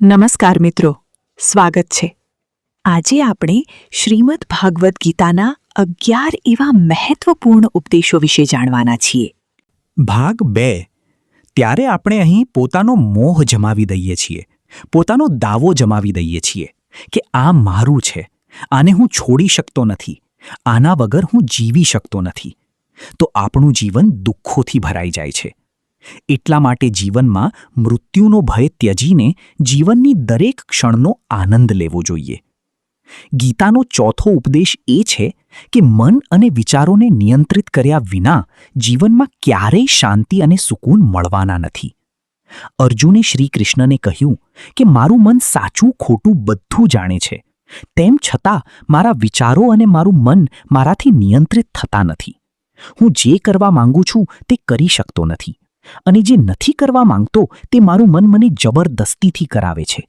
નમસ્કાર મિત્રો, સ્વાગત છે. આજે આપણે શ્રીમદ ભાગવદ્ ગીતાના 11 એવા મહત્વપૂર્ણ ઉપદેશો વિશે જાણવાના છીએ. ભાગ 2. ત્યારે આપણે અહીં પોતાનો મોહ જમાવી દઈએ છીએ, પોતાનો દાવો જમાવી દઈએ છીએ કે આ મારું છે, આને હું છોડી શકતો નથી, આના વગર હું જીવી શકતો નથી. તો આપણું જીવન દુઃખોથી ભરાઈ જાય છે. એટલા માટે જીવનમાં મૃત્યુનો ભય ત્યજીને જીવનની દરેક ક્ષણનો આનંદ લેવો જોઈએ. ગીતાનો ચોથો ઉપદેશ એ છે કે મન અને વિચારોને નિયંત્રિત કર્યા વિના જીવનમાં ક્યારેય શાંતિ અને સુકૂન મળવાના નથી. અર્જુને શ્રી કૃષ્ણને કહ્યું કે મારું મન સાચું ખોટું બધું જાણે છે, તેમ છતાં મારા વિચારો અને મારું મન મારાથી નિયંત્રિત થતા નથી. હું જે કરવા માંગુ છું તે કરી શકતો નથી, અને જે નથી કરવા માંગતો તે મારું મન મને જબરદસ્તીથી કરાવે છે.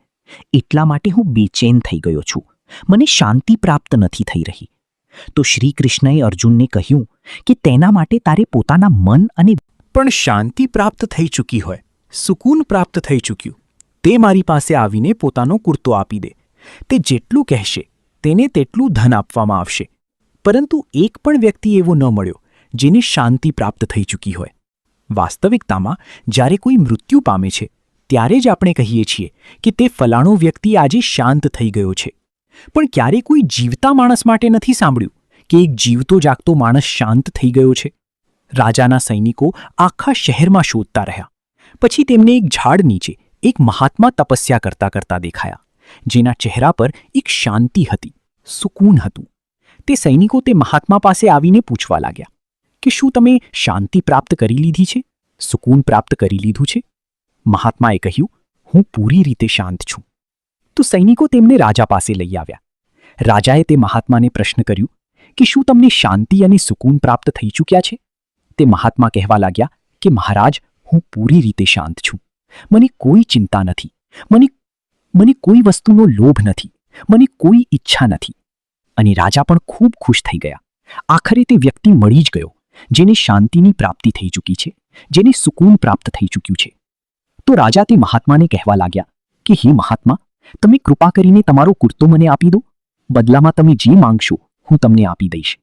એટલા માટે હું બેચેન થઈ ગયો છું, મને શાંતિ પ્રાપ્ત નથી થઈ રહી. તો શ્રી કૃષ્ણએ અર્જુનને કહ્યું કે તેના માટે તારે પોતાના મન અને પણ શાંતિ પ્રાપ્ત થઈ ચૂકી હોય, સુકૂન પ્રાપ્ત થઈ ચૂક્યું, તે મારી પાસે આવીને પોતાનો કુર્તો આપી દે. તે જેટલું કહેશે તેને તેટલું ધન આપવામાં આવશે. પરંતુ એક પણ વ્યક્તિ એવો ન મળ્યો જેને શાંતિ પ્રાપ્ત થઈ ચૂકી હોય. વાસ્તવિકતામાં જ્યારે કોઈ મૃત્યુ પામે છે ત્યારે જ આપણે કહીએ છીએ કે તે ફલાણો વ્યક્તિ આજે શાંત થઈ ગયો છે. પણ ક્યારે કોઈ જીવતા માણસ માટે નથી સાંભળ્યું કે એક જીવતો જાગતો માણસ શાંત થઈ ગયો છે. રાજાના સૈનિકો આખા શહેરમાં શોધતા રહ્યા. પછી તેમને એક ઝાડ નીચે એક મહાત્મા તપસ્યા કરતા કરતા દેખાયા, જેના ચહેરા પર એક શાંતિ હતી, સુકૂન હતું. તે સૈનિકો તે મહાત્મા પાસે આવીને પૂછવા લાગ્યા કે શું તમે શાંતિ પ્રાપ્ત કરી લીધી છે, સુકૂન પ્રાપ્ત કરી લીધું છે? મહાત્માએ કહ્યું, હું પૂરી રીતે શાંત છું. તો સૈનિકો તેમને રાજા પાસે લઈ આવ્યા. રાજાએ તે મહાત્માને પ્રશ્ન કર્યું કે શું તમને શાંતિ અને સુકૂન પ્રાપ્ત થઈ ચૂક્યા છે? તે મહાત્મા કહેવા લાગ્યા કે મહારાજ, હું પૂરી રીતે શાંત છું. મને કોઈ ચિંતા નથી, મને કોઈ વસ્તુનો લોભ નથી, મને કોઈ ઈચ્છા નથી. અને રાજા પણ ખૂબ ખુશ થઈ ગયા. આખરે તે વ્યક્તિ મળી જ ગયો જેને શાંતિની પ્રાપ્તિ થઈ ચૂકી છે, જેને સુકૂન પ્રાપ્ત થઈ ચૂક્યું છે. તો રાજા તે મહાત્માને કહેવા લાગ્યા કે હે મહાત્મા, તમે કૃપા કરીને તમારો કુર્તો મને આપી દો, બદલામાં તમે જે માંગશો હું તમને આપી દઈશ.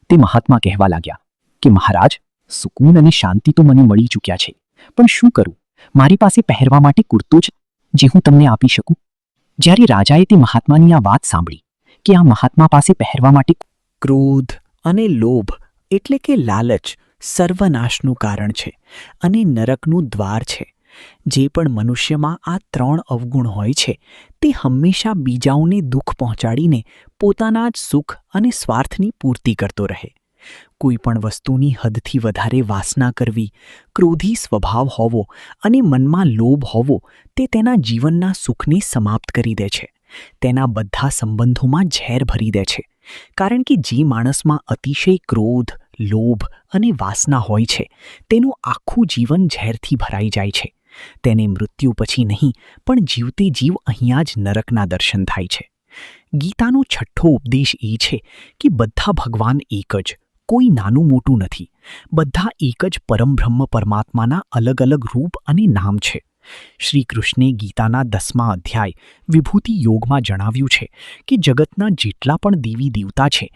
તે મહાત્મા કહેવા લાગ્યા કે મહારાજ, સુકૂન અને શાંતિ તો મને મળી ચૂક્યા છે, પણ શું કરું, મારી પાસે પહેરવા માટે કુર્તો જ જે હું તમને આપી શકું. જ્યારે રાજાએ તે મહાત્માની આ વાત સાંભળી કે આ મહાત્મા પાસે પહેરવા માટે ક્રોધ અને લોભ એટલે કે લાલચ સર્વનાશનું કારણ છે અને નરકનું દ્વાર છે. જે પણ મનુષ્યમાં આ 3 અવગુણ હોય છે તે હંમેશા બીજાઓને દુઃખ પહોંચાડીને પોતાના જ સુખ અને સ્વાર્થની પૂર્તિ કરતો રહે. કોઈ પણ વસ્તુની હદથી વધારે વાસના કરવી, ક્રોધી સ્વભાવ હોવો અને મનમાં લોભ હોવો તે તેના જીવનના સુખને સમાપ્ત કરી દે છે. તેના બધા સંબંધોમાં ઝેર ભરી દે છે. કારણ કે જે માણસમાં અતિશય ક્રોધ, લોભ અને વાસના હોય છે તેનું આખું જીવન ઝેરથી ભરાઈ જાય છે. તેને મૃત્યુ પછી નહીં પણ જીવતે જીવ અહીંયા જ નરકના દર્શન થાય છે. ગીતાનો છઠ્ઠો ઉપદેશ એ છે કે બધા ભગવાન એક જ, કોઈ નાનું મોટું નથી. બધા એક જ પરમબ્રહ્મ પરમાત્માના અલગ અલગ રૂપ અને નામ છે. શ્રી કૃષ્ણે ગીતાના 10મા અધ્યાય વિભૂતિ યોગમાં જણાવ્યું છે કે જગતના જેટલા પણ દેવી દેવતા છે